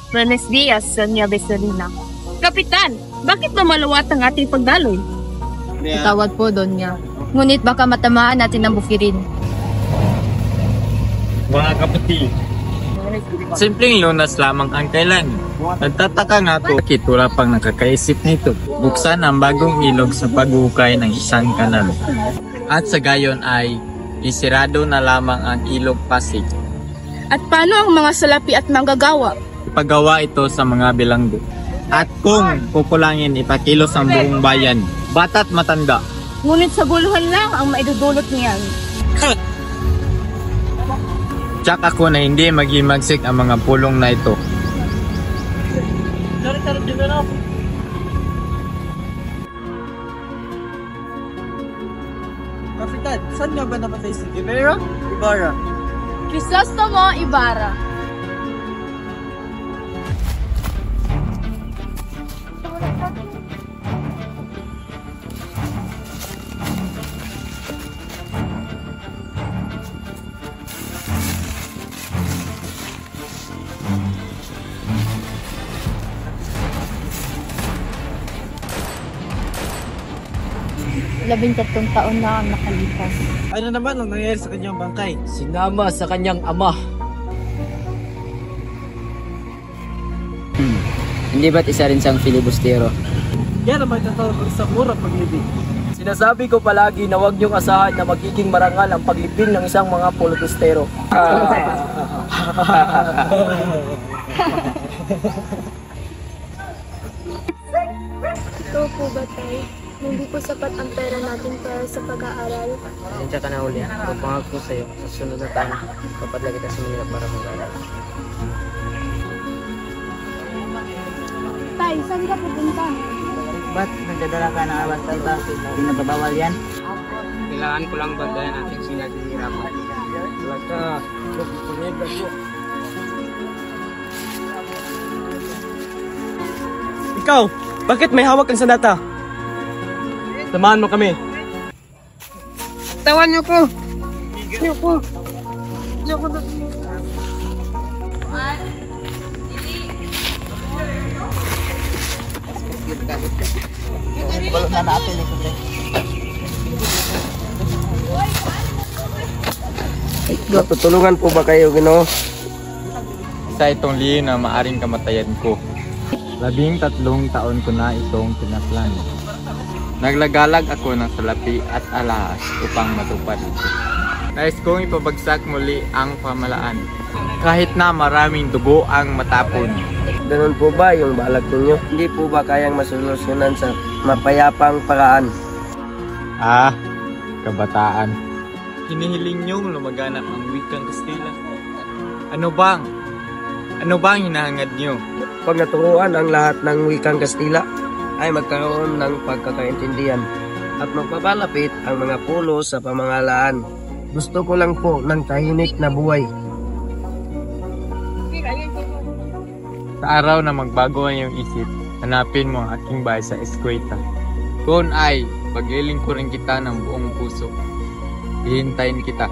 Buenos Dias, Sonia Besolina. Kapitan, bakit ba maluwat ang ating pagdaloy? Tawad po, Donya. Ngunit baka matamaan natin ang bukirin. Mga kapatid, simpleng lunas lamang ang kailangan. Nagtataka nga ako, bakit wala pang nakakaisip nito? Buksan ang bagong ilog sa paghukay ng isang kanal. At sa gayon ay isirado na lamang ang ilog Pasig. At paano ang mga salapi at manggagawa? Ipagawa ito sa mga bilanggo. At kung kukulangin, ipakilos ang buong bayan, bata't matanda. Ngunit sa guluhan lang ang maidudulot niyan. Tsak ako na hindi maghimagsik ang mga pulong na ito. Kapitan, saan nga ba napatay si Guevara? Ibarra. Crisostomo Ibarra. Labing-tatlong taon na ang nakalipas. Ano naman ang nangyayari sa kanyang bangkay? Sinama sa kanyang ama. Hindi ba't isa rin siyang filibustero? Yan ang may tatawag sa mura paglibing. Sinasabi ko palagi na huwag niyong asahan na magiging marangal ang paglibing ng isang mga filibustero. Ito po ba tayo? Hindi po sapat ang pera natin para sa pag-aaral. Pasensya ka na uli. Pagpangag ko sa'yo, sa sunod na taon, papadala kita sa Manila para mag-aaral. Tay, saan ka pupunta? Ba't nagdadala ka ng awas sa iba? Hindi nababawal yan? Kailangan ko lang bandayan natin sila dihirapan. Basta, Ikaw, bakit may hawak kang sandata? Samahan mo kami. Tawan niyo ko! Balot na natin ito. tutulungan po ba kayo, Ginoo? Sa itong liin na maaring kamatayan ko. 13 taon ko na itong pinaslan. Naglagalag ako ng salapi at alahas upang matupad ito. Nais kong ipabagsak muli ang pamalaan. Kahit na maraming dugo ang matapon. Ganun po ba yung balak ninyo? Hindi po ba kayang masolusyonan sa mapayapang paraan? Ah, kabataan. Hinihiling niyong lumaganap ang wikang Kastila. Ano bang hinahangad niyo? Pag naturuan ang lahat ng wikang Kastila, ay magkaroon ng pagkakaintindihan at magpapalapit ang mga pulo sa pamahalaan. Gusto ko lang po ng tahimik na buhay. Sa araw na magbago ang iyong isip, hanapin mo ang aking bahay sa Escueta. Kung ay, paglilingkurin kita ng buong puso. Hihintayin kita.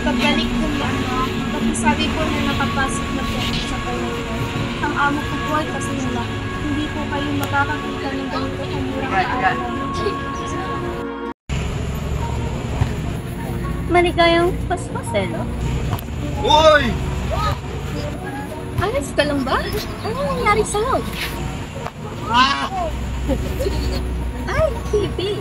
Pagbalik ko niya, pagkasabi ko na nakapasok na po ako sa palengke. Ang amo ko po ay pasinula. Hindi po kayo makakakita ng ganito kung murang araw. Maligayang paspaselo? Uy! Ayos ka lang ba? Ano nangyari sa'yo? Ay, Kipi!